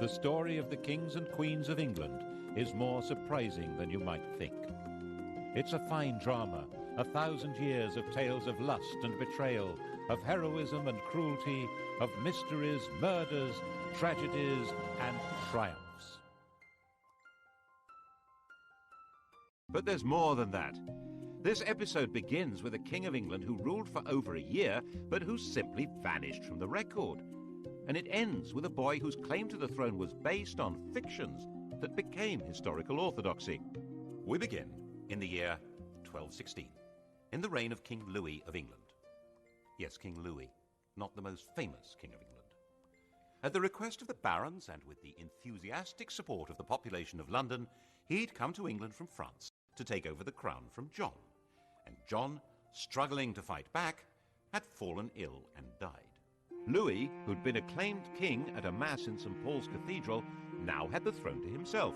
the story of the kings and queens of England is more surprising than you might think. It's a fine drama, 1,000 years of tales of lust and betrayal, of heroism and cruelty, of mysteries, murders, tragedies, and triumphs. But there's more than that. This episode begins with a king of England who ruled for over a year, but who simply vanished from the record. And it ends with a boy whose claim to the throne was based on fictions that became historical orthodoxy. We begin in the year 1216, in the reign of King Louis of England. Yes, King Louis, not the most famous king of England. At the request of the barons and with the enthusiastic support of the population of London, he'd come to England from France to take over the crown from John. And John, struggling to fight back, had fallen ill and died. Louis, who'd been acclaimed king at a mass in St. Paul's Cathedral, now had the throne to himself.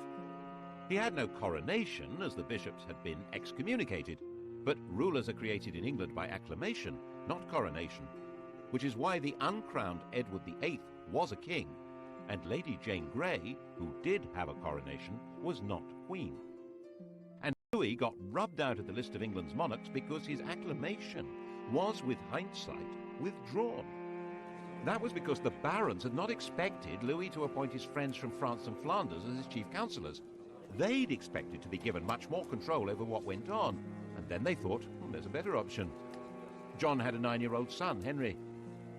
He had no coronation, as the bishops had been excommunicated, but rulers are created in England by acclamation, not coronation, which is why the uncrowned Edward VIII was a king, and Lady Jane Grey, who did have a coronation, was not queen. And Louis got rubbed out of the list of England's monarchs because his acclamation was, with hindsight, withdrawn. That was because the barons had not expected Louis to appoint his friends from France and Flanders as his chief councillors. They'd expected to be given much more control over what went on, and then they thought, there's a better option. John had a 9-year-old son, Henry.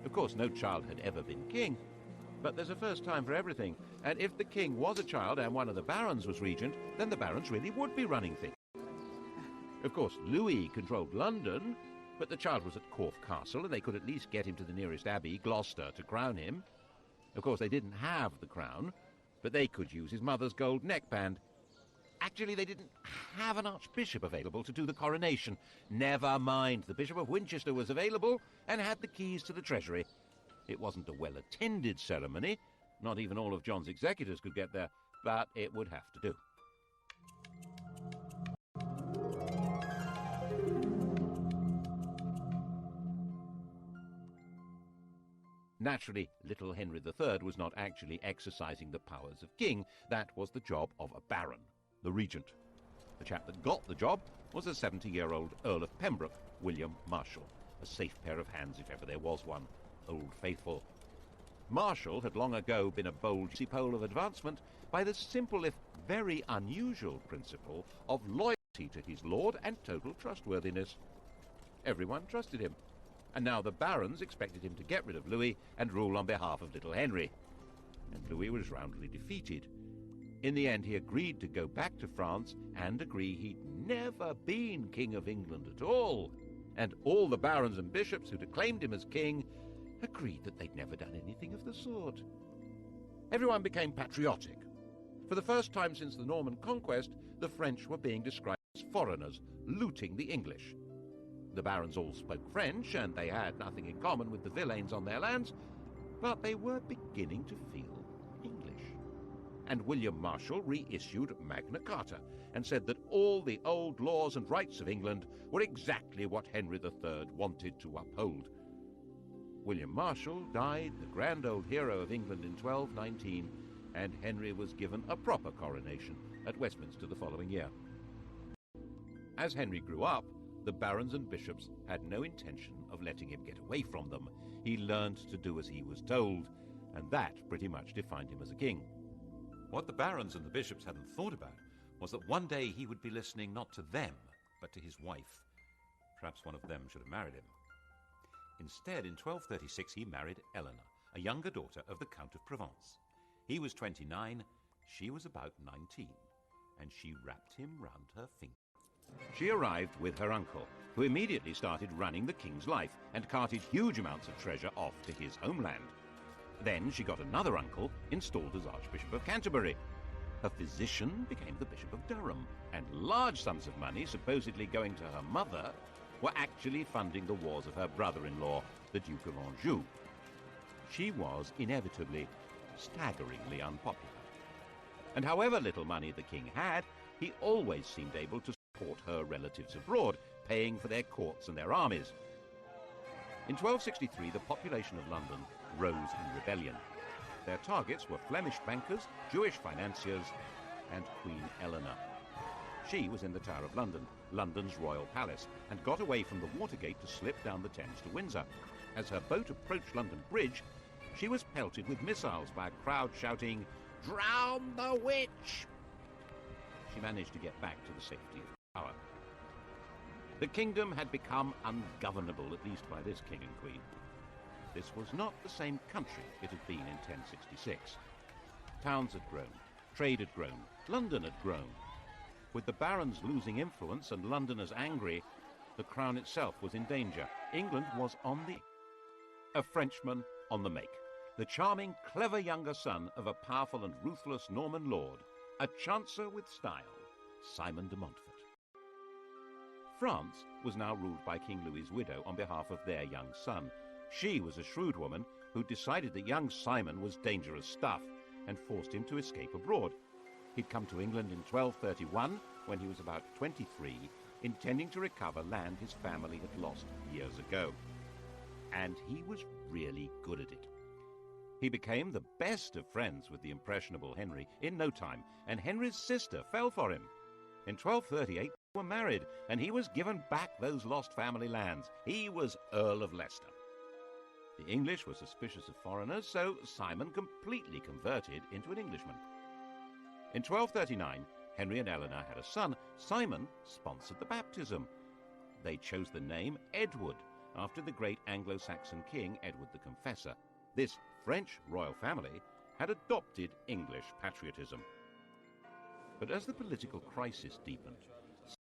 Of course, no child had ever been king, but there's a first time for everything, and if the king was a child and one of the barons was regent, then the barons really would be running things. Of course, Louis controlled London, but the child was at Corfe Castle, and they could at least get him to the nearest abbey, Gloucester, to crown him. Of course, they didn't have the crown, but they could use his mother's gold neckband. Actually, they didn't have an archbishop available to do the coronation. Never mind, the Bishop of Winchester was available and had the keys to the treasury. It wasn't a well-attended ceremony. Not even all of John's executors could get there, but it would have to do. Naturally, little Henry III was not actually exercising the powers of king. That was the job of a baron, the regent. The chap that got the job was a 70-year-old Earl of Pembroke, William Marshal, a safe pair of hands if ever there was one, Old Faithful. Marshal had long ago been a bold pole of advancement by the simple if very unusual principle of loyalty to his lord and total trustworthiness. Everyone trusted him, and now the barons expected him to get rid of Louis and rule on behalf of little Henry. And Louis was roundly defeated. In the end, he agreed to go back to France and agree he'd never been King of England at all. And all the barons and bishops who'd acclaimed him as king agreed that they'd never done anything of the sort. Everyone became patriotic. For the first time since the Norman conquest, the French were being described as foreigners, looting the English. The barons all spoke French, and they had nothing in common with the villeins on their lands, but they were beginning to feel English. And William Marshal reissued Magna Carta and said that all the old laws and rights of England were exactly what Henry III wanted to uphold. William Marshal died, the grand old hero of England, in 1219, and Henry was given a proper coronation at Westminster the following year. As Henry grew up, the barons and bishops had no intention of letting him get away from them. He learned to do as he was told, and that pretty much defined him as a king. What the barons and the bishops hadn't thought about was that one day he would be listening not to them, but to his wife. Perhaps one of them should have married him. Instead, in 1236, he married Eleanor, a younger daughter of the Count of Provence. He was 29, she was about 19, and she wrapped him round her finger. She arrived with her uncle, who immediately started running the king's life and carted huge amounts of treasure off to his homeland. Then she got another uncle installed as Archbishop of Canterbury. Her physician became the Bishop of Durham, and large sums of money supposedly going to her mother were actually funding the wars of her brother-in-law, the Duke of Anjou. She was inevitably staggeringly unpopular. And however little money the king had, he always seemed able to support her relatives abroad, paying for their courts and their armies. In 1263, the population of London rose in rebellion. Their targets were Flemish bankers, Jewish financiers, and Queen Eleanor. She was in the Tower of London, London's royal palace, and got away from the Watergate to slip down the Thames to Windsor. As her boat approached London Bridge, she was pelted with missiles by a crowd shouting, "Drown the witch!" She managed to get back to the safety of the Tower. The kingdom had become ungovernable, at least by this king and queen. This was not the same country it had been in 1066. Towns had grown, trade had grown, London had grown. With the barons losing influence and Londoners angry, the crown itself was in danger. England was on the... A Frenchman on the make. The charming, clever younger son of a powerful and ruthless Norman lord, a chancer with style, Simon de Montfort. France was now ruled by King Louis's widow on behalf of their young son. She was a shrewd woman who decided that young Simon was dangerous stuff and forced him to escape abroad. He'd come to England in 1231 when he was about 23, intending to recover land his family had lost years ago. And he was really good at it. He became the best of friends with the impressionable Henry in no time, and Henry's sister fell for him. In 1238 they were married, and he was given back those lost family lands. He was Earl of Leicester. The English were suspicious of foreigners, so Simon completely converted into an Englishman. In 1239, Henry and Eleanor had a son. Simon sponsored the baptism. They chose the name Edward, after the great Anglo-Saxon king Edward the Confessor. This French royal family had adopted English patriotism. But as the political crisis deepened,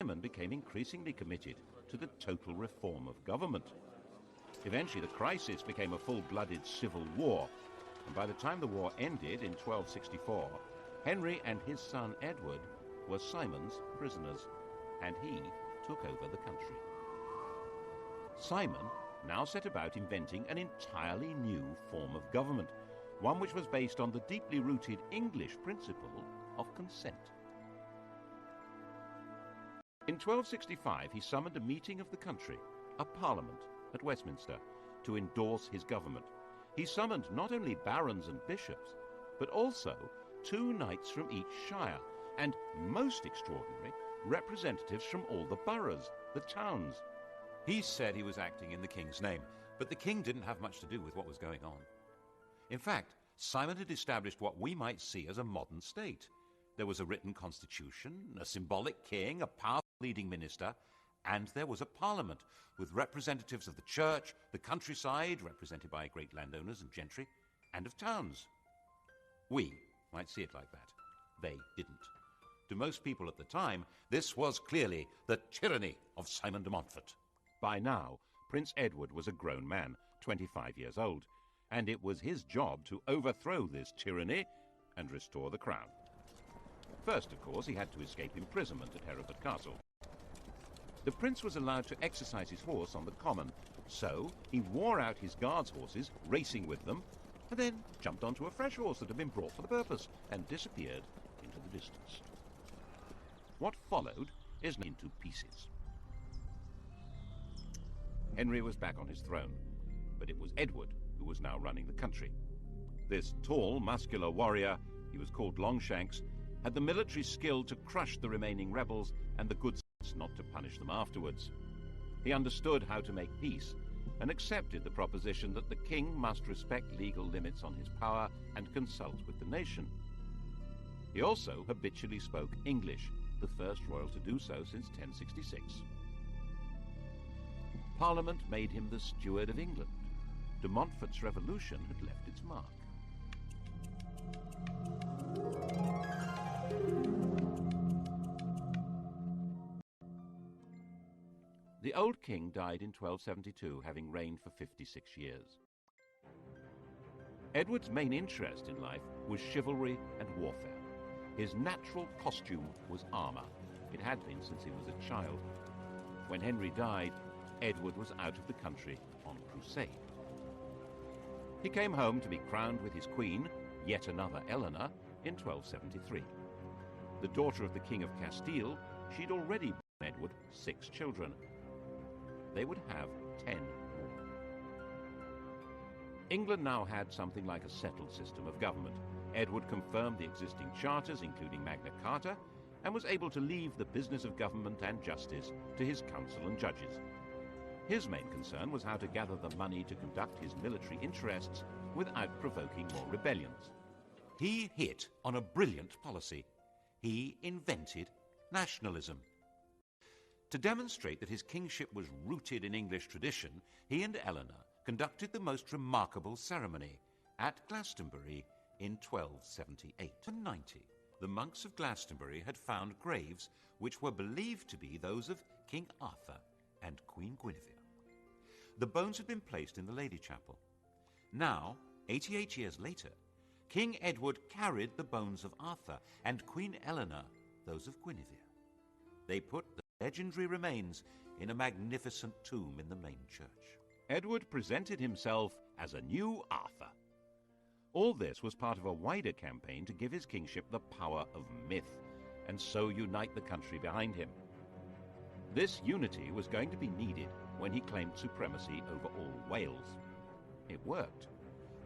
Simon became increasingly committed to the total reform of government. Eventually, the crisis became a full-blooded civil war, and by the time the war ended in 1264, Henry and his son Edward were Simon's prisoners, and he took over the country. Simon now set about inventing an entirely new form of government, one which was based on the deeply rooted English principle of consent. In 1265, he summoned a meeting of the country, a parliament, at Westminster, to endorse his government. He summoned not only barons and bishops, but also 2 knights from each shire, and, most extraordinary, representatives from all the boroughs, the towns. He said he was acting in the king's name, but the king didn't have much to do with what was going on. In fact, Simon had established what we might see as a modern state. There was a written constitution, a symbolic king, a powerful leading minister, and there was a parliament with representatives of the church, the countryside, represented by great landowners and gentry, and of towns. We might see it like that. They didn't. To most people at the time, this was clearly the tyranny of Simon de Montfort. By now, Prince Edward was a grown man, 25 years old, and it was his job to overthrow this tyranny and restore the crown. First, of course, he had to escape imprisonment at Hereford Castle. The prince was allowed to exercise his horse on the common, so he wore out his guards' horses, racing with them, and then jumped onto a fresh horse that had been brought for the purpose and disappeared into the distance. What followed is into pieces. Henry was back on his throne, but it was Edward who was now running the country. This tall, muscular warrior, he was called Longshanks, had the military skill to crush the remaining rebels and the good sense not to punish them afterwards. He understood how to make peace and accepted the proposition that the king must respect legal limits on his power and consult with the nation. He also habitually spoke English, the first royal to do so since 1066. Parliament made him the steward of England. De Montfort's revolution had left its mark. The old king died in 1272, having reigned for 56 years. Edward's main interest in life was chivalry and warfare. His natural costume was armor. It had been since he was a child. When Henry died, Edward was out of the country on crusade. He came home to be crowned with his queen, yet another Eleanor, in 1273. The daughter of the King of Castile, she'd already borne Edward 6 children. They would have 10 more. England now had something like a settled system of government. Edward confirmed the existing charters, including Magna Carta, and was able to leave the business of government and justice to his council and judges. His main concern was how to gather the money to conduct his military interests without provoking more rebellions. He hit on a brilliant policy. He invented nationalism. To demonstrate that his kingship was rooted in English tradition, he and Eleanor conducted the most remarkable ceremony at Glastonbury in 1278. In 90, the monks of Glastonbury had found graves which were believed to be those of King Arthur and Queen Guinevere. The bones had been placed in the Lady Chapel. Now, 88 years later, King Edward carried the bones of Arthur and Queen Eleanor those of Guinevere. They put the legendary remains in a magnificent tomb in the main church. Edward presented himself as a new Arthur. All this was part of a wider campaign to give his kingship the power of myth, and so unite the country behind him. This unity was going to be needed when he claimed supremacy over all Wales. It worked.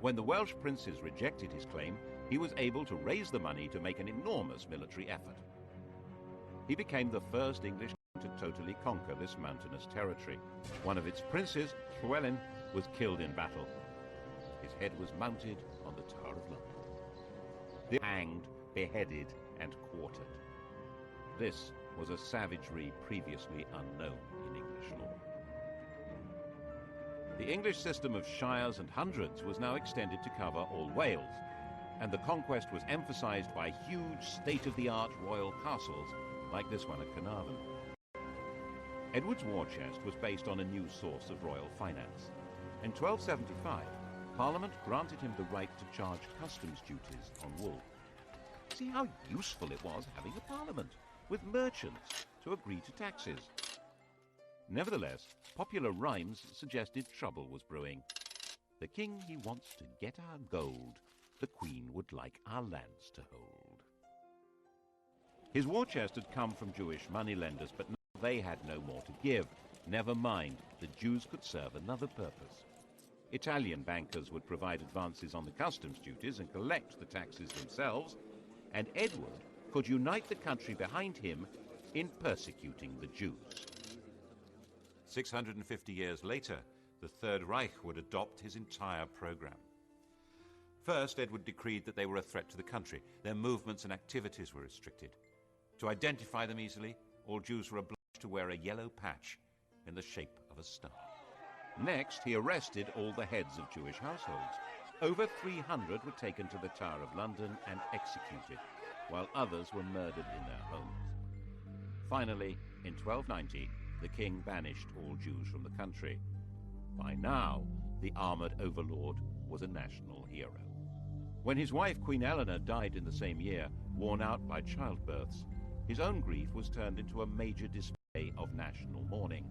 When the Welsh princes rejected his claim, he was able to raise the money to make an enormous military effort. He became the first English king to totally conquer this mountainous territory. One of its princes, Llywelyn, was killed in battle. His head was mounted on the Tower of London. They were hanged, beheaded, and quartered. This was a savagery previously unknown in English law. The English system of shires and hundreds was now extended to cover all Wales, and the conquest was emphasized by huge state-of-the-art royal castles like this one at Carnarvon. Edward's war chest was based on a new source of royal finance. In 1275, Parliament granted him the right to charge customs duties on wool. See how useful it was having a parliament, with merchants to agree to taxes. Nevertheless, popular rhymes suggested trouble was brewing. The king he wants to get our gold, the queen would like our lands to hold. His war chest had come from Jewish moneylenders, but now they had no more to give. Never mind, the Jews could serve another purpose. Italian bankers would provide advances on the customs duties and collect the taxes themselves, and Edward could unite the country behind him in persecuting the Jews. 650 years later, the Third Reich would adopt his entire program. First, Edward decreed that they were a threat to the country. Their movements and activities were restricted. To identify them easily, all Jews were obliged to wear a yellow patch in the shape of a star. Next, he arrested all the heads of Jewish households. Over 300 were taken to the Tower of London and executed, while others were murdered in their homes. Finally, in 1290, the king banished all Jews from the country. By now, the armored overlord was a national hero. When his wife, Queen Eleanor, died in the same year, worn out by childbirths, his own grief was turned into a major display of national mourning.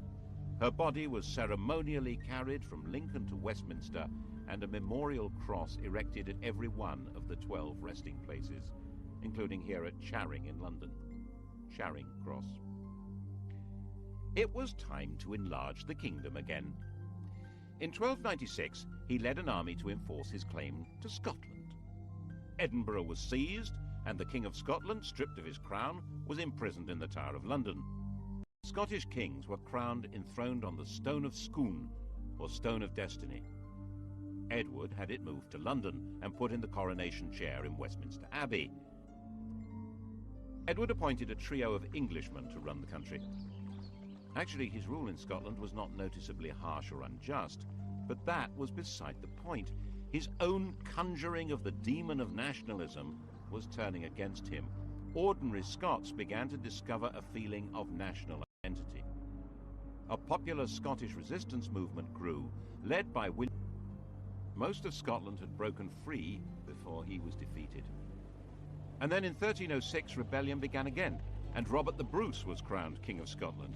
Her body was ceremonially carried from Lincoln to Westminster, and a memorial cross erected at every one of the 12 resting places, including here at Charing in London. Charing Cross. It was time to enlarge the kingdom again. In 1296, he led an army to enforce his claim to Scotland. Edinburgh was seized, and the King of Scotland, stripped of his crown, was imprisoned in the Tower of London. Scottish kings were crowned enthroned on the Stone of Scone, or Stone of Destiny. Edward had it moved to London and put in the coronation chair in Westminster Abbey. Edward appointed a trio of Englishmen to run the country. Actually, his rule in Scotland was not noticeably harsh or unjust, but that was beside the point. His own conjuring of the demon of nationalism was turning against him. Ordinary Scots began to discover a feeling of national identity. A popular Scottish resistance movement grew, led by William. Most of Scotland had broken free before he was defeated. And then in 1306, rebellion began again, and Robert the Bruce was crowned King of Scotland.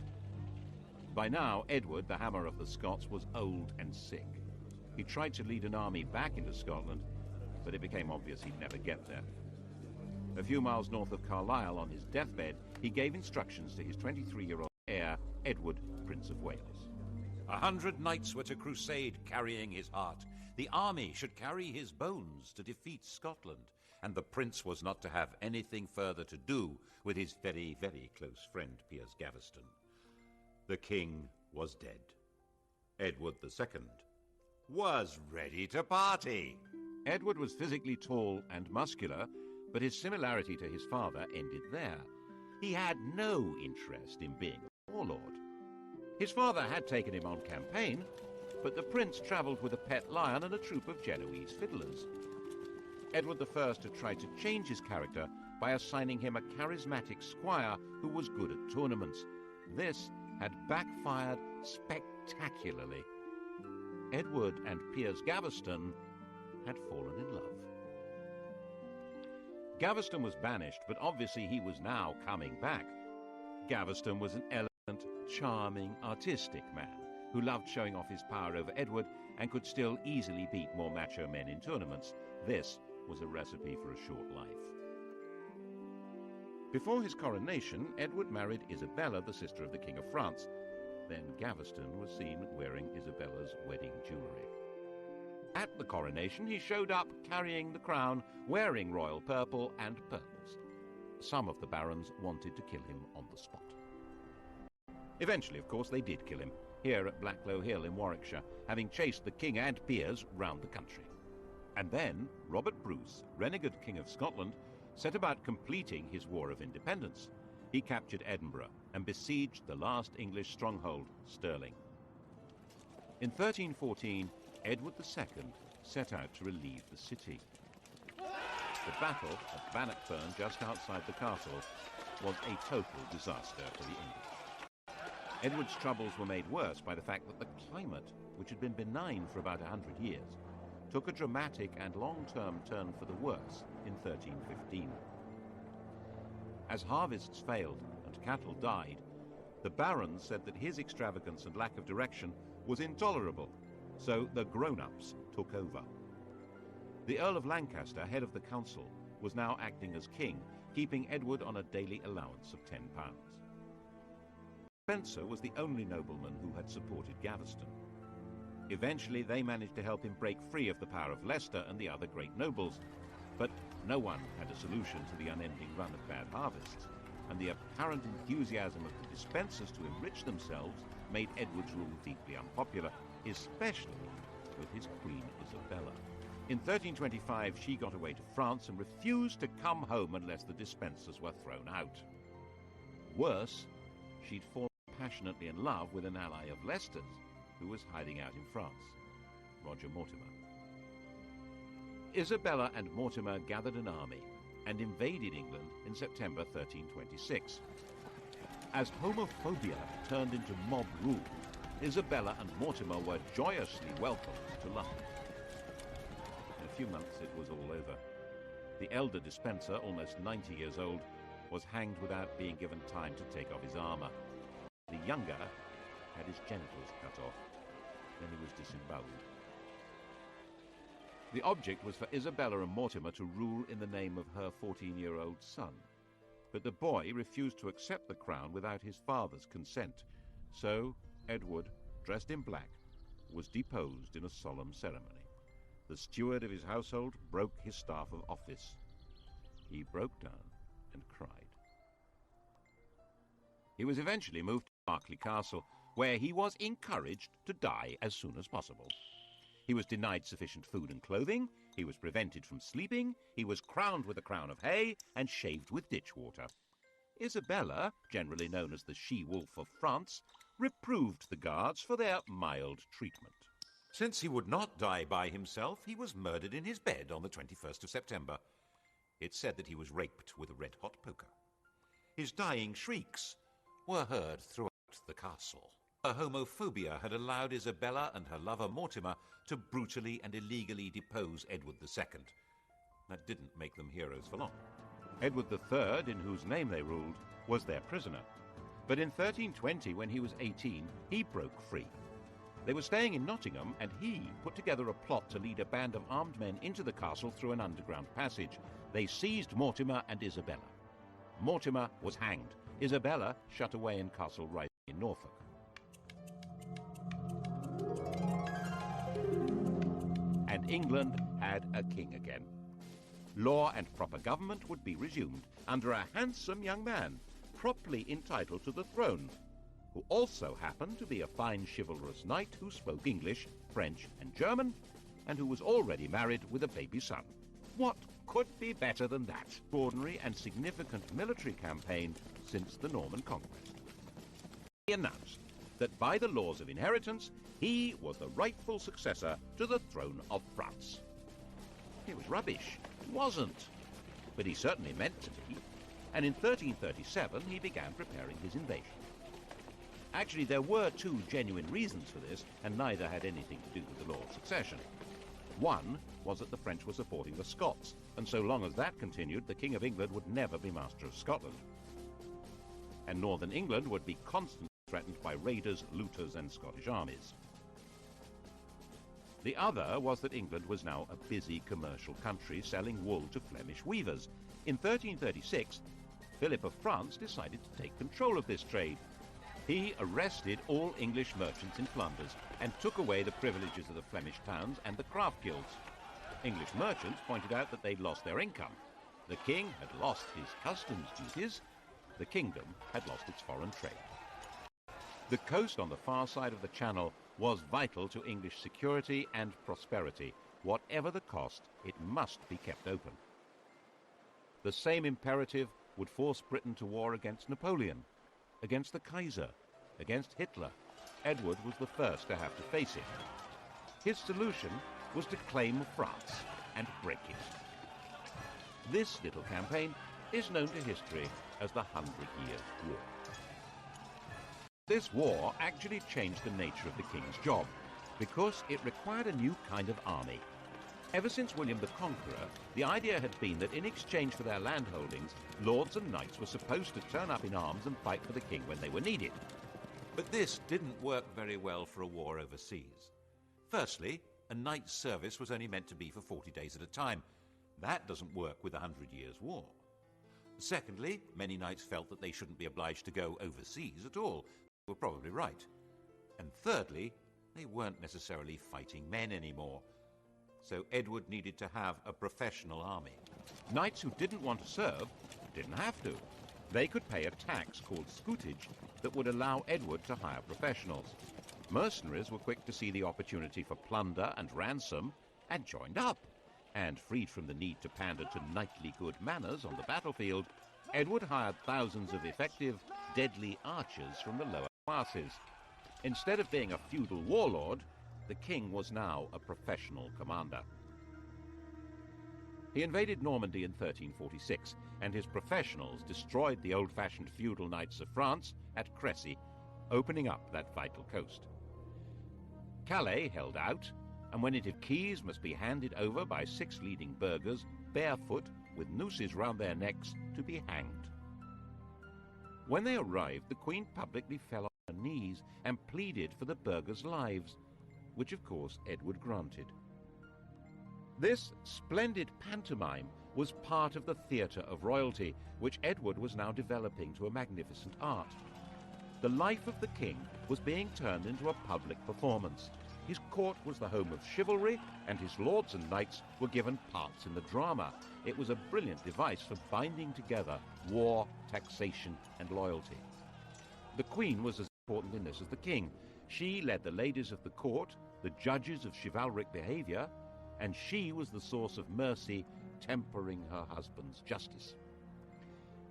By now, Edward, the Hammer of the Scots, was old and sick. He tried to lead an army back into Scotland, but it became obvious he'd never get there. A few miles north of Carlisle, on his deathbed, he gave instructions to his 23-year-old heir, Edward, Prince of Wales. 100 knights were to crusade, carrying his heart. The army should carry his bones to defeat Scotland, and the prince was not to have anything further to do with his very, very close friend Piers Gaveston. The king was dead. Edward II was ready to party. Edward was physically tall and muscular, but his similarity to his father ended there. He had no interest in being a warlord. His father had taken him on campaign, but the prince travelled with a pet lion and a troop of Genoese fiddlers. Edward I had tried to change his character by assigning him a charismatic squire who was good at tournaments. This had backfired spectacularly. Edward and Piers Gaveston had fallen in love. Gaveston was banished, but obviously he was now coming back. Gaveston was an elegant, charming, artistic man who loved showing off his power over Edward and could still easily beat more macho men in tournaments. This was a recipe for a short life. Before his coronation, Edward married Isabella, the sister of the King of France. Then Gaveston was seen wearing Isabella's wedding jewellery. At the coronation, he showed up carrying the crown, wearing royal purple and pearls. Some of the barons wanted to kill him on the spot. Eventually, of course, they did kill him, here at Blacklow Hill in Warwickshire, having chased the king and Piers round the country. And then Robert Bruce, renegade King of Scotland, set about completing his War of Independence. He captured Edinburgh and besieged the last English stronghold, Stirling. In 1314, Edward II set out to relieve the city. The battle at Bannockburn, just outside the castle, was a total disaster for the English. Edward's troubles were made worse by the fact that the climate, which had been benign for about 100 years, took a dramatic and long-term turn for the worse in 1315. As harvests failed and cattle died, the barons said that his extravagance and lack of direction was intolerable, so the grown-ups took over. The Earl of Lancaster, head of the council, was now acting as king, keeping Edward on a daily allowance of £10. Spencer was the only nobleman who had supported Gaveston. Eventually they managed to help him break free of the power of Leicester and the other great nobles, but no one had a solution to the unending run of bad harvests, and the apparent enthusiasm of the dispensers to enrich themselves made Edward's rule deeply unpopular, especially with his queen Isabella. In 1325 she got away to France and refused to come home unless the dispensers were thrown out. Worse, she'd fallen passionately in love with an ally of Leicester's who was hiding out in France, Roger Mortimer. Isabella and Mortimer gathered an army and invaded England in September 1326. As homophobia turned into mob rule, Isabella and Mortimer were joyously welcomed to London. In a few months it was all over. The elder dispenser, almost 90 years old, was hanged without being given time to take off his armour. The younger had his genitals cut off. Then he was disemboweled. The object was for Isabella and Mortimer to rule in the name of her 14-year-old son. But the boy refused to accept the crown without his father's consent. So Edward, dressed in black, was deposed in a solemn ceremony. The steward of his household broke his staff of office. He broke down and cried. He was eventually moved to Markle Castle, where he was encouraged to die as soon as possible. He was denied sufficient food and clothing, he was prevented from sleeping, he was crowned with a crown of hay and shaved with ditch water. Isabella, generally known as the she-wolf of France, reproved the guards for their mild treatment. Since he would not die by himself, he was murdered in his bed on the 21st of September. It's said that he was raped with a red-hot poker. His dying shrieks were heard throughout the castle. Her homophobia had allowed Isabella and her lover Mortimer to brutally and illegally depose Edward II. That didn't make them heroes for long. Edward III, in whose name they ruled, was their prisoner. But in 1320, when he was 18, he broke free. They were staying in Nottingham, and he put together a plot to lead a band of armed men into the castle through an underground passage. They seized Mortimer and Isabella. Mortimer was hanged. Isabella shut away in Castle Rising in Norfolk. and England had a king again. Law and proper government would be resumed under a handsome young man, properly entitled to the throne, who also happened to be a fine chivalrous knight who spoke English, French and German, and who was already married with a baby son. What could be better than that? Extraordinary and significant military campaign since the Norman Conquest. He announced that by the laws of inheritance, he was the rightful successor to the throne of France. It was rubbish. It wasn't. But he certainly meant to be. And in 1337, he began preparing his invasion. Actually, there were two genuine reasons for this, and neither had anything to do with the law of succession. One was that the French were supporting the Scots, and so long as that continued, the King of England would never be master of Scotland. And northern England would be constantly threatened by raiders, looters, and Scottish armies. The other was that England was now a busy commercial country selling wool to Flemish weavers. In 1336, Philip of France decided to take control of this trade. He arrested all English merchants in Flanders and took away the privileges of the Flemish towns and the craft guilds. English merchants pointed out that they'd lost their income. The king had lost his customs duties. The kingdom had lost its foreign trade. The coast on the far side of the Channel was vital to English security and prosperity. Whatever the cost, it must be kept open. The same imperative would force Britain to war against Napoleon, against the Kaiser, against Hitler. Edward was the first to have to face it. His solution was to claim France and break it. This little campaign is known to history as the 100 Years' War. This war actually changed the nature of the king's job, because it required a new kind of army. Ever since William the Conqueror, the idea had been that in exchange for their landholdings, lords and knights were supposed to turn up in arms and fight for the king when they were needed. But this didn't work very well for a war overseas. Firstly, a knight's service was only meant to be for 40 days at a time. That doesn't work with a 100 Years' War. Secondly, many knights felt that they shouldn't be obliged to go overseas at all. They were probably right. And thirdly, they weren't necessarily fighting men anymore. So Edward needed to have a professional army. Knights who didn't want to serve didn't have to. They could pay a tax called scutage that would allow Edward to hire professionals. Mercenaries were quick to see the opportunity for plunder and ransom and joined up. And freed from the need to pander to knightly good manners on the battlefield, Edward hired thousands of effective, deadly archers from the lower classes. Instead of being a feudal warlord, the king was now a professional commander. He invaded Normandy in 1346, and his professionals destroyed the old-fashioned feudal knights of France at Crécy, opening up that vital coast. Calais held out, and when native keys must be handed over by 6 leading burghers, barefoot, with nooses round their necks, to be hanged. When they arrived, the Queen publicly fell on her knees and pleaded for the burghers' lives, which of course Edward granted. This splendid pantomime was part of the theatre of royalty, which Edward was now developing to a magnificent art. The life of the king was being turned into a public performance. His court was the home of chivalry, and his lords and knights were given parts in the drama. It was a brilliant device for binding together war, taxation, and loyalty. The Queen was as important in this as the king. She led the ladies of the court, the judges of chivalric behavior, and she was the source of mercy, tempering her husband's justice.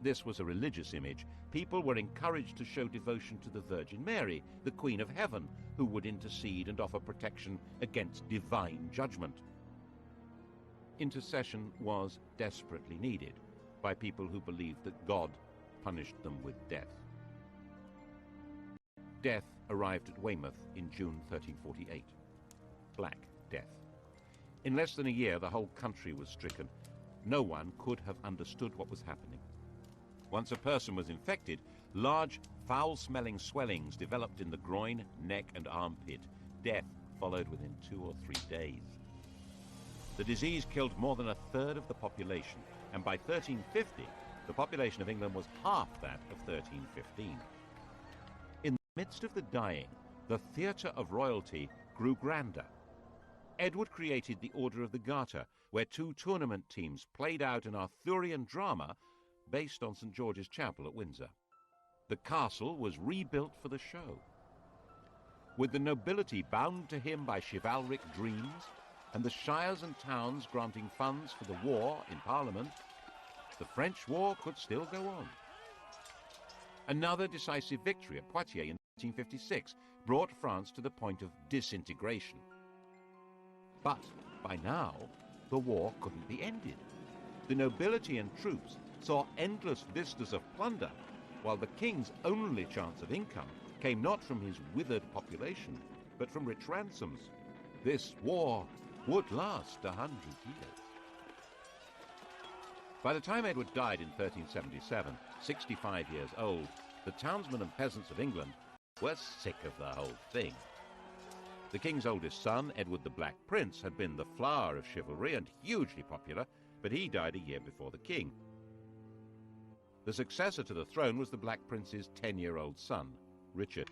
This was a religious image. People were encouraged to show devotion to the Virgin Mary, the Queen of Heaven, who would intercede and offer protection against divine judgment. Intercession was desperately needed by people who believed that God punished them with death. Death arrived at Weymouth in June 1348. Black Death. In less than a year, the whole country was stricken. No one could have understood what was happening. Once a person was infected, large, foul-smelling swellings developed in the groin, neck, and armpit. Death followed within 2 or 3 days. The disease killed more than a third of the population, and by 1350, the population of England was half that of 1315. In the midst of the dying, the theatre of royalty grew grander. Edward created the Order of the Garter, where two tournament teams played out an Arthurian drama based on St. George's Chapel at Windsor. The castle was rebuilt for the show. With the nobility bound to him by chivalric dreams, and the shires and towns granting funds for the war in Parliament, the French war could still go on. Another decisive victory at Poitiers in 1856 brought France to the point of disintegration. But by now, the war couldn't be ended. The nobility and troops saw endless vistas of plunder, while the king's only chance of income came not from his withered population, but from rich ransoms. This war would last 100 years. By the time Edward died in 1377, 65 years old, the townsmen and peasants of England were sick of the whole thing. The king's oldest son, Edward the Black Prince, had been the flower of chivalry and hugely popular, but he died a year before the king. The successor to the throne was the Black Prince's 10-year-old son, Richard.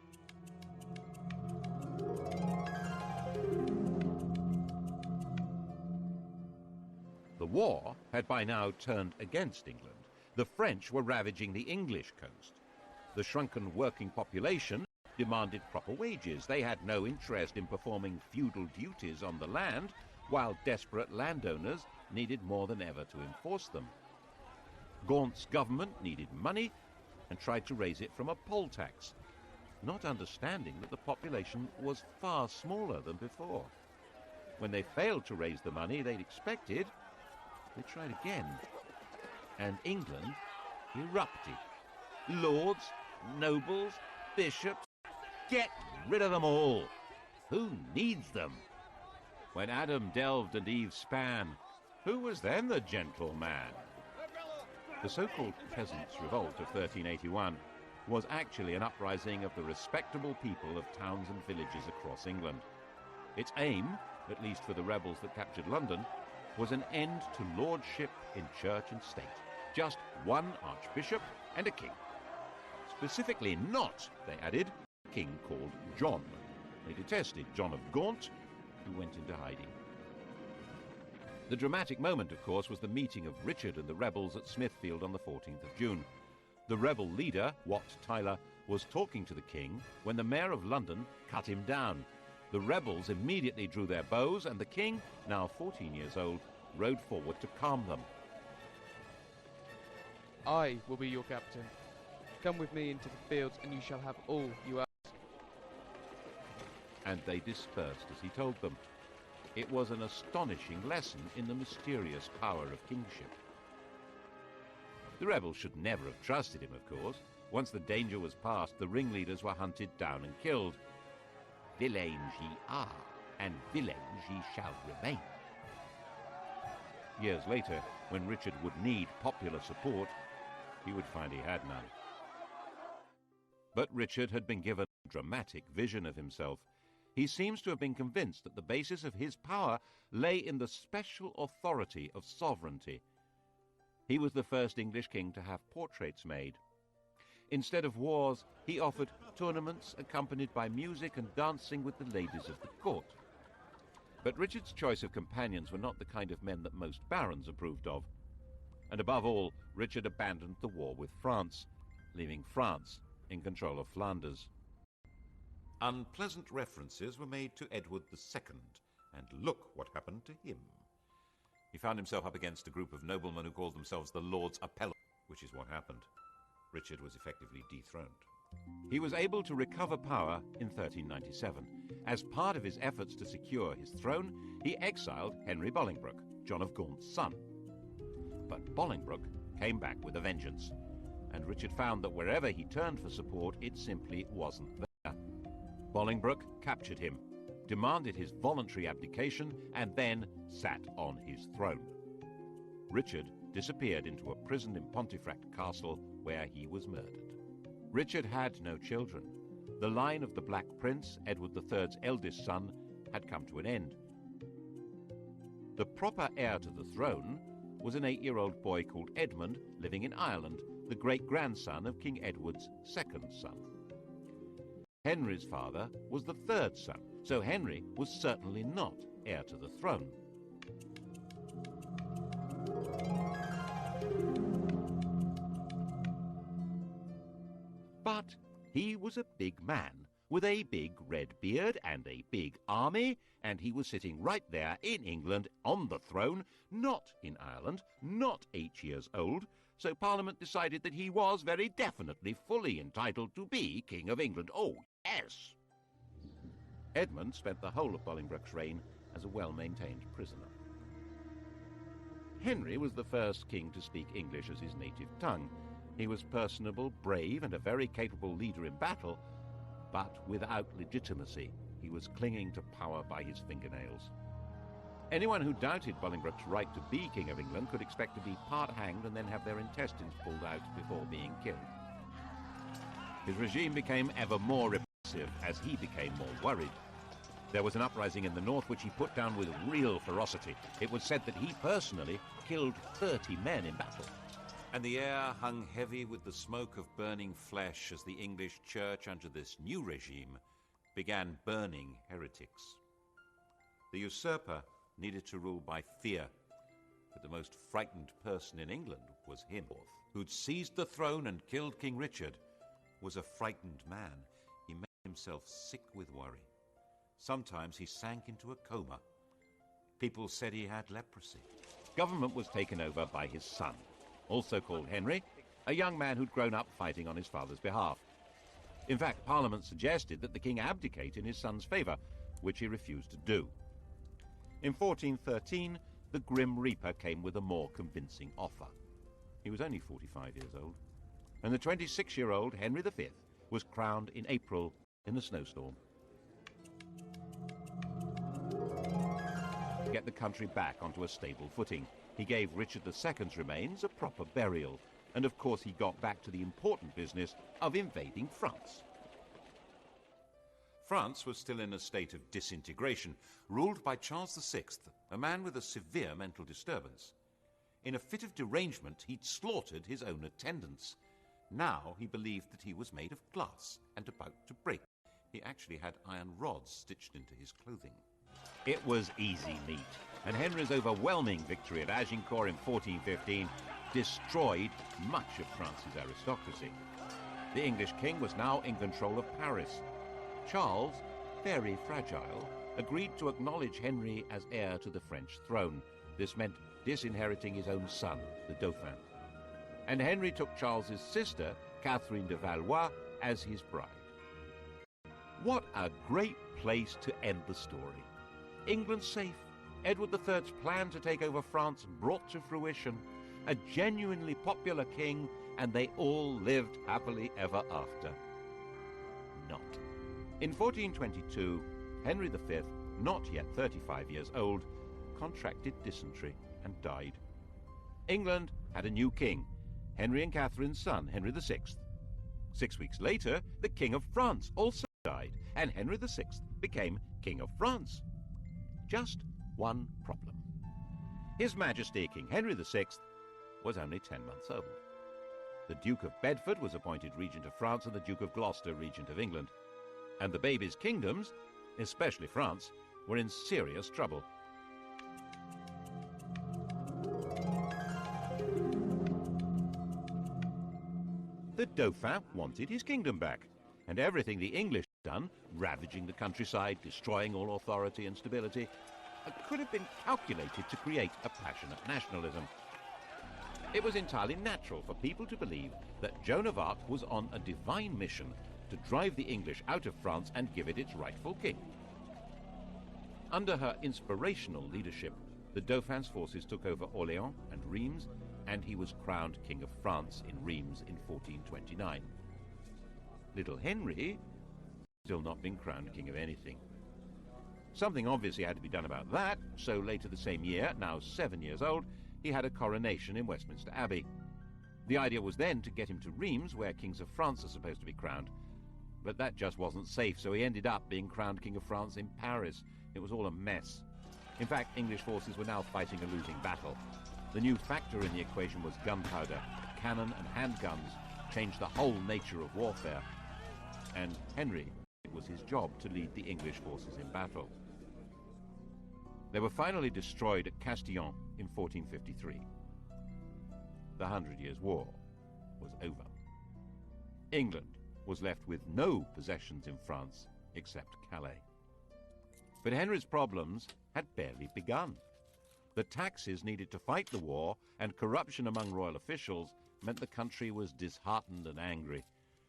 The war had by now turned against England. The French were ravaging the English coast. The shrunken working population demanded proper wages. They had no interest in performing feudal duties on the land, while desperate landowners needed more than ever to enforce them. Gaunt's government needed money and tried to raise it from a poll tax, not understanding that the population was far smaller than before. When they failed to raise the money they'd expected, they tried again, and England erupted. Lords, nobles, bishops, get rid of them all. Who needs them? When Adam delved and Eve span, who was then the gentleman? The so-called Peasants' Revolt of 1381 was actually an uprising of the respectable people of towns and villages across England. Its aim, at least for the rebels that captured London, was an end to lordship in church and state. Just one archbishop and a king. Specifically not, they added, a king called John. They detested John of Gaunt, who went into hiding. The dramatic moment, of course, was the meeting of Richard and the rebels at Smithfield on the 14th of June. The rebel leader, Wat Tyler, was talking to the king when the mayor of London cut him down. The rebels immediately drew their bows, and the king, now 14 years old, rode forward to calm them. I will be your captain. Come with me into the fields, and you shall have all you ask. And they dispersed as he told them. It was an astonishing lesson in the mysterious power of kingship. The rebels should never have trusted him, of course. Once the danger was past, the ringleaders were hunted down and killed. Villains ye are, and villains ye shall remain. Years later, when Richard would need popular support, he would find he had none. But Richard had been given a dramatic vision of himself. He seems to have been convinced that the basis of his power lay in the special authority of sovereignty. He was the first English king to have portraits made. Instead of wars, he offered tournaments accompanied by music and dancing with the ladies of the court. But Richard's choice of companions were not the kind of men that most barons approved of. And above all, Richard abandoned the war with France, leaving France in control of Flanders. Unpleasant references were made to Edward II, and look what happened to him. He found himself up against a group of noblemen who called themselves the Lords Appellants, which is what happened. Richard was effectively dethroned. He was able to recover power in 1397. As part of his efforts to secure his throne, he exiled Henry Bolingbroke, John of Gaunt's son. But Bolingbroke came back with a vengeance, and Richard found that wherever he turned for support, it simply wasn't there. Bolingbroke captured him, demanded his voluntary abdication, and then sat on his throne. Richard disappeared into a prison in Pontefract Castle, where he was murdered. Richard had no children. The line of the Black Prince, Edward III's eldest son, had come to an end. The proper heir to the throne was an 8-year-old boy called Edmund, living in Ireland, the great-grandson of King Edward's second son. Henry's father was the third son, so Henry was certainly not heir to the throne. But he was a big man, with a big red beard and a big army, and he was sitting right there in England on the throne, not in Ireland, not 8 years old, so Parliament decided that he was very definitely fully entitled to be King of England. Oh, yes! Edmund spent the whole of Bolingbroke's reign as a well-maintained prisoner. Henry was the first king to speak English as his native tongue. He was personable, brave, and a very capable leader in battle, but without legitimacy. He was clinging to power by his fingernails. Anyone who doubted Bolingbroke's right to be King of England could expect to be part hanged and then have their intestines pulled out before being killed. His regime became ever more repressive as he became more worried. There was an uprising in the north which he put down with real ferocity. It was said that he personally killed 30 men in battle. And the air hung heavy with the smoke of burning flesh as the English church, under this new regime, began burning heretics. The usurper needed to rule by fear, but the most frightened person in England was him, who'd seized the throne and killed King Richard, was a frightened man. He made himself sick with worry. Sometimes he sank into a coma. People said he had leprosy. Government was taken over by his son, also called Henry, a young man who'd grown up fighting on his father's behalf. In fact, Parliament suggested that the king abdicate in his son's favour, which he refused to do. In 1413, the Grim Reaper came with a more convincing offer. He was only 45 years old, and the 26-year-old Henry V was crowned in April in a snowstorm. To get the country back onto a stable footing, he gave Richard II's remains a proper burial, and of course he got back to the important business of invading France. France was still in a state of disintegration, ruled by Charles VI, a man with a severe mental disturbance. In a fit of derangement, he'd slaughtered his own attendants. Now he believed that he was made of glass and about to break. He actually had iron rods stitched into his clothing. It was easy meat, and Henry's overwhelming victory at Agincourt in 1415 destroyed much of France's aristocracy. The English king was now in control of Paris. Charles, very fragile, agreed to acknowledge Henry as heir to the French throne. This meant disinheriting his own son, the Dauphin. And Henry took Charles's sister, Catherine de Valois, as his bride. What a great place to end the story. England safe, Edward III's plan to take over France brought to fruition, a genuinely popular king, and they all lived happily ever after. Not. In 1422, Henry V, not yet 35 years old, contracted dysentery and died. England had a new king, Henry and Catherine's son, Henry VI. 6 weeks later, the King of France also died, and Henry VI became King of France. Just one problem. His Majesty King Henry VI was only 10 months old. The Duke of Bedford was appointed Regent of France and the Duke of Gloucester Regent of England. And the baby's kingdoms, especially France, were in serious trouble. The Dauphin wanted his kingdom back, and everything the English had done, ravaging the countryside, destroying all authority and stability, could have been calculated to create a passionate nationalism. It was entirely natural for people to believe that Joan of Arc was on a divine mission to drive the English out of France and give it its rightful king. Under her inspirational leadership, the Dauphin's forces took over Orléans and Reims, and he was crowned King of France in Reims in 1429. Little Henry still not been crowned king of anything. Something obviously had to be done about that, so later the same year, now 7 years old, he had a coronation in Westminster Abbey. The idea was then to get him to Reims, where kings of France are supposed to be crowned. But that just wasn't safe, so he ended up being crowned King of France in Paris. It was all a mess. In fact, English forces were now fighting a losing battle. The new factor in the equation was gunpowder. Cannon and handguns changed the whole nature of warfare. And Henry, it was his job to lead the English forces in battle. They were finally destroyed at Castillon in 1453. The 100 Years' War was over. England was left with no possessions in France except Calais. But Henry's problems had barely begun. The taxes needed to fight the war and corruption among royal officials meant the country was disheartened and angry,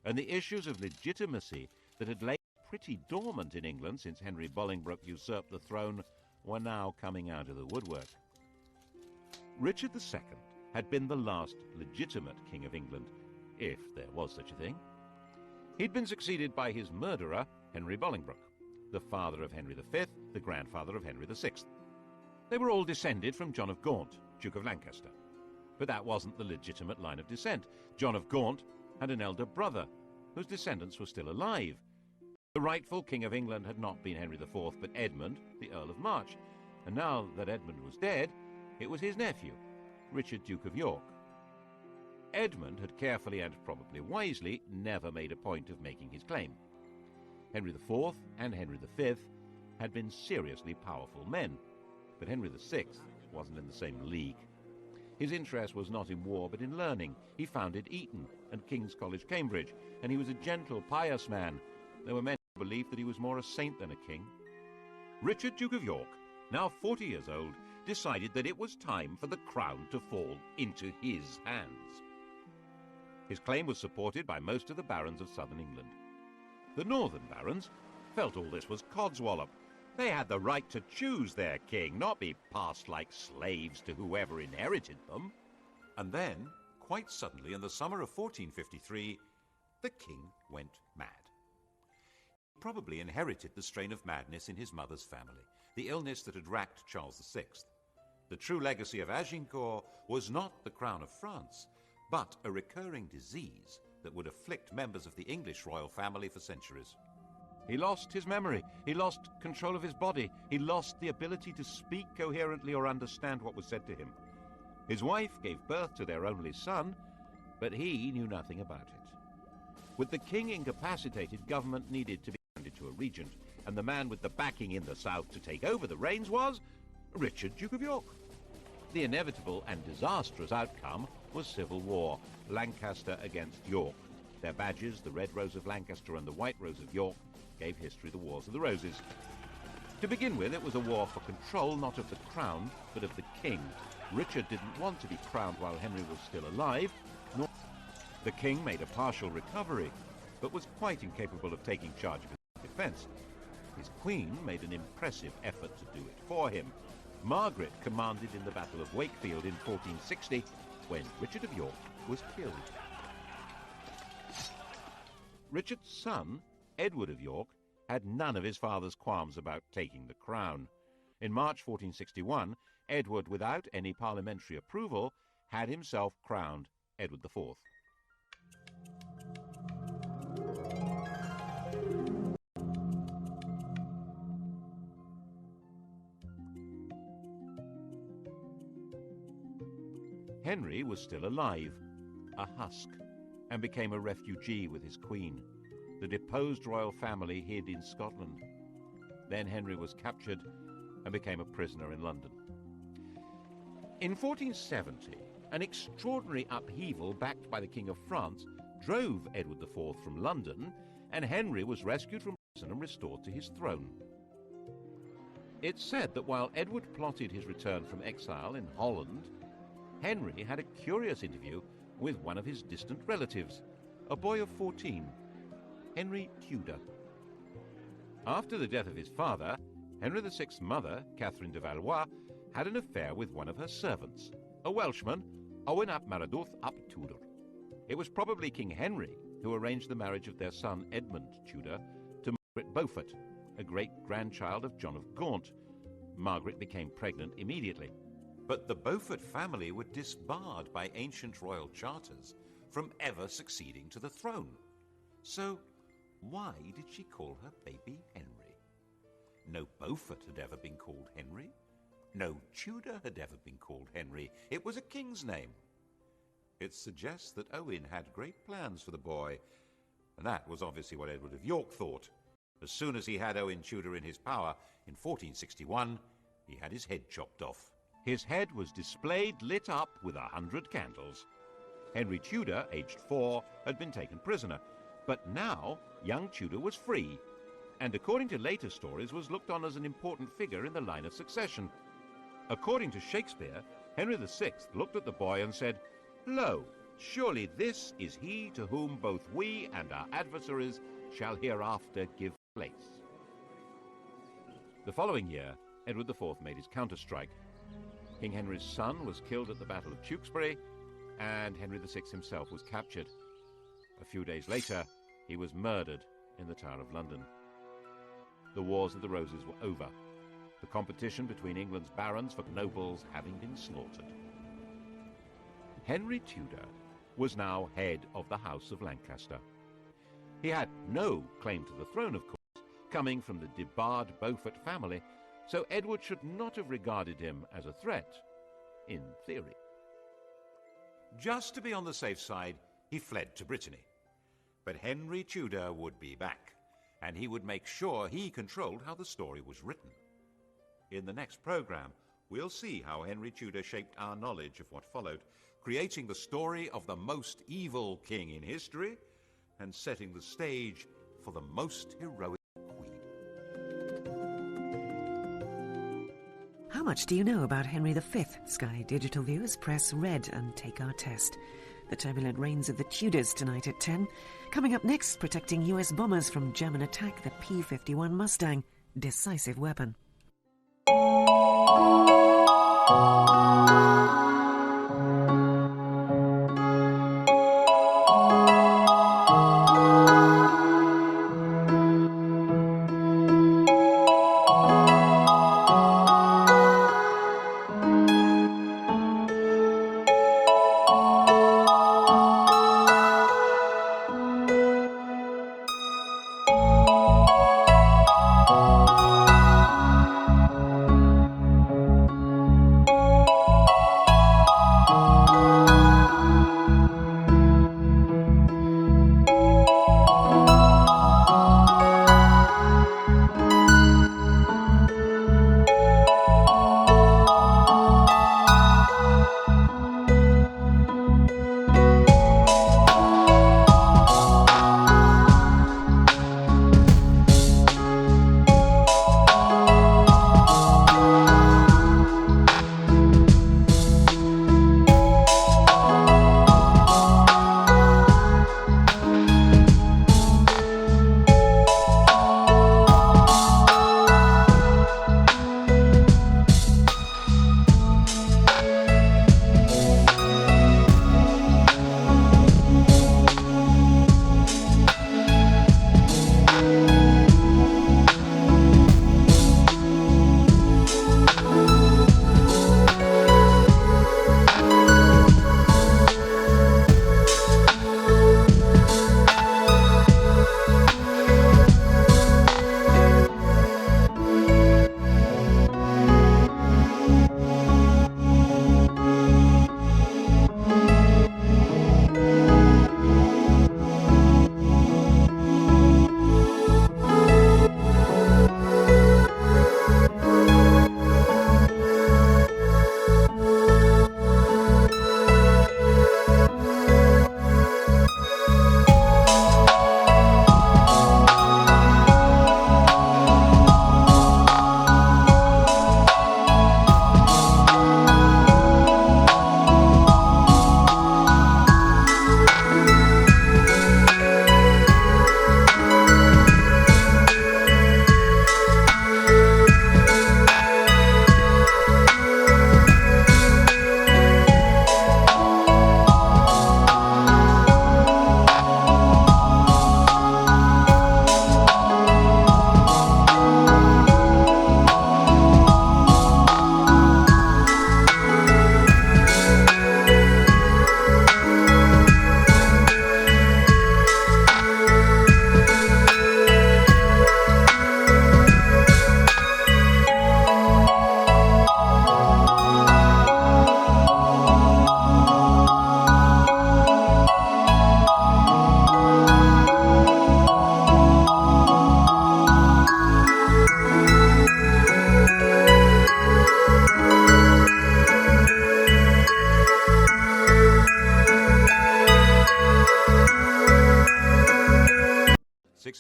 and the issues of legitimacy that had lain pretty dormant in England since Henry Bolingbroke usurped the throne were now coming out of the woodwork. Richard II had been the last legitimate king of England, if there was such a thing. He'd been succeeded by his murderer, Henry Bolingbroke, the father of Henry V, the grandfather of Henry VI. They were all descended from John of Gaunt, Duke of Lancaster. But that wasn't the legitimate line of descent. John of Gaunt had an elder brother, whose descendants were still alive. The rightful king of England had not been Henry IV, but Edmund, the Earl of March. And now that Edmund was dead, it was his nephew, Richard, Duke of York. Edmund had carefully and probably wisely never made a point of making his claim. Henry IV and Henry V had been seriously powerful men, but Henry VI wasn't in the same league. His interest was not in war but in learning. He founded Eton and King's College, Cambridge, and he was a gentle, pious man. There were men who believed that he was more a saint than a king. Richard, Duke of York, now 40 years old, decided that it was time for the crown to fall into his hands. His claim was supported by most of the barons of southern England. The northern barons felt all this was codswallop. They had the right to choose their king, not be passed like slaves to whoever inherited them. And then, quite suddenly, in the summer of 1453, the king went mad. He probably inherited the strain of madness in his mother's family, the illness that had racked Charles VI. The true legacy of Agincourt was not the crown of France, but a recurring disease that would afflict members of the English royal family for centuries. He lost his memory. He lost control of his body. He lost the ability to speak coherently or understand what was said to him. His wife gave birth to their only son, but he knew nothing about it. With the king incapacitated, government needed to be handed to a regent, and the man with the backing in the south to take over the reins was Richard, Duke of York. The inevitable and disastrous outcome was civil war, Lancaster against York. Their badges, the Red Rose of Lancaster and the White Rose of York, gave history the Wars of the Roses. To begin with, it was a war for control, not of the crown, but of the king. Richard didn't want to be crowned while Henry was still alive, nor the king made a partial recovery, but was quite incapable of taking charge of his defense. His queen made an impressive effort to do it for him. Margaret commanded in the Battle of Wakefield in 1460, when Richard of York was killed. Richard's son, Edward of York, had none of his father's qualms about taking the crown. In March 1461, Edward, without any parliamentary approval, had himself crowned Edward IV. Henry was still alive, a husk, and became a refugee with his queen. The deposed royal family hid in Scotland. Then Henry was captured and became a prisoner in London. In 1470, an extraordinary upheaval backed by the King of France drove Edward IV from London, and Henry was rescued from prison and restored to his throne. It's said that while Edward plotted his return from exile in Holland, Henry had a curious interview with one of his distant relatives, a boy of 14, Henry Tudor. After the death of his father, Henry VI's mother, Catherine de Valois, had an affair with one of her servants, a Welshman, Owen ap Maredudd ap Tudor. It was probably King Henry who arranged the marriage of their son Edmund Tudor to Margaret Beaufort, a great-grandchild of John of Gaunt. Margaret became pregnant immediately. But the Beaufort family were disbarred by ancient royal charters from ever succeeding to the throne. So why did she call her baby Henry? No Beaufort had ever been called Henry. No Tudor had ever been called Henry. It was a king's name. It suggests that Owen had great plans for the boy, and that was obviously what Edward of York thought. As soon as he had Owen Tudor in his power, in 1461, he had his head chopped off. His head was displayed lit up with 100 candles. Henry Tudor, aged 4, had been taken prisoner, but now young Tudor was free, and according to later stories was looked on as an important figure in the line of succession. According to Shakespeare, Henry VI looked at the boy and said, "Lo, surely this is he to whom both we and our adversaries shall hereafter give place." The following year, Edward IV made his counter-strike. King Henry's son was killed at the Battle of Tewkesbury, and Henry VI himself was captured. A few days later, he was murdered in the Tower of London. The Wars of the Roses were over, the competition between England's barons for nobles having been slaughtered. Henry Tudor was now head of the House of Lancaster. He had no claim to the throne, of course, coming from the debarred Beaufort family, so Edward should not have regarded him as a threat, in theory. Just to be on the safe side, he fled to Brittany. But Henry Tudor would be back, and he would make sure he controlled how the story was written. In the next program, we'll see how Henry Tudor shaped our knowledge of what followed, creating the story of the most evil king in history and setting the stage for the most heroic queen. How much do you know about Henry V? Sky Digital viewers, press red and take our test. The turbulent reigns of the Tudors tonight at 10. Coming up next, protecting US bombers from German attack, the P-51 Mustang, decisive weapon.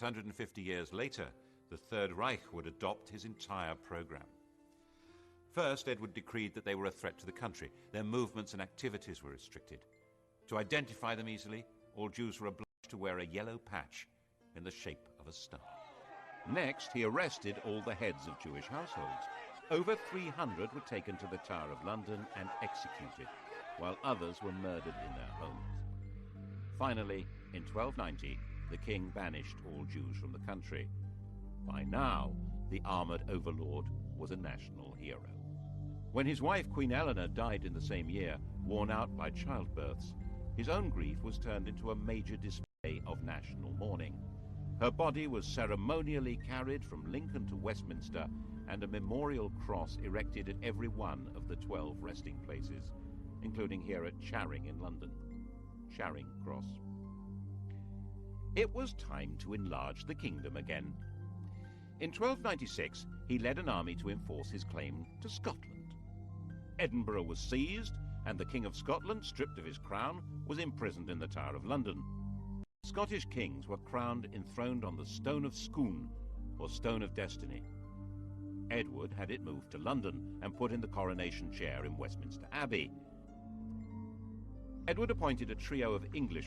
650 years later, the Third Reich would adopt his entire program. First, Edward decreed that they were a threat to the country. Their movements and activities were restricted. To identify them easily, all Jews were obliged to wear a yellow patch in the shape of a star. Next, he arrested all the heads of Jewish households. Over 300 were taken to the Tower of London and executed, while others were murdered in their homes. Finally, in 1290, the king banished all Jews from the country. By now, the armoured overlord was a national hero. When his wife Queen Eleanor died in the same year, worn out by childbirths, his own grief was turned into a major display of national mourning. Her body was ceremonially carried from Lincoln to Westminster, and a memorial cross erected at every one of the 12 resting places, including here at Charing in London. Charing Cross. It was time to enlarge the kingdom again. In 1296, he led an army to enforce his claim to Scotland. Edinburgh was seized, and the King of Scotland, stripped of his crown, was imprisoned in the Tower of London. Scottish kings were crowned enthroned on the Stone of Scone, or Stone of Destiny. Edward had it moved to London and put in the coronation chair in Westminster Abbey. Edward appointed a trio of English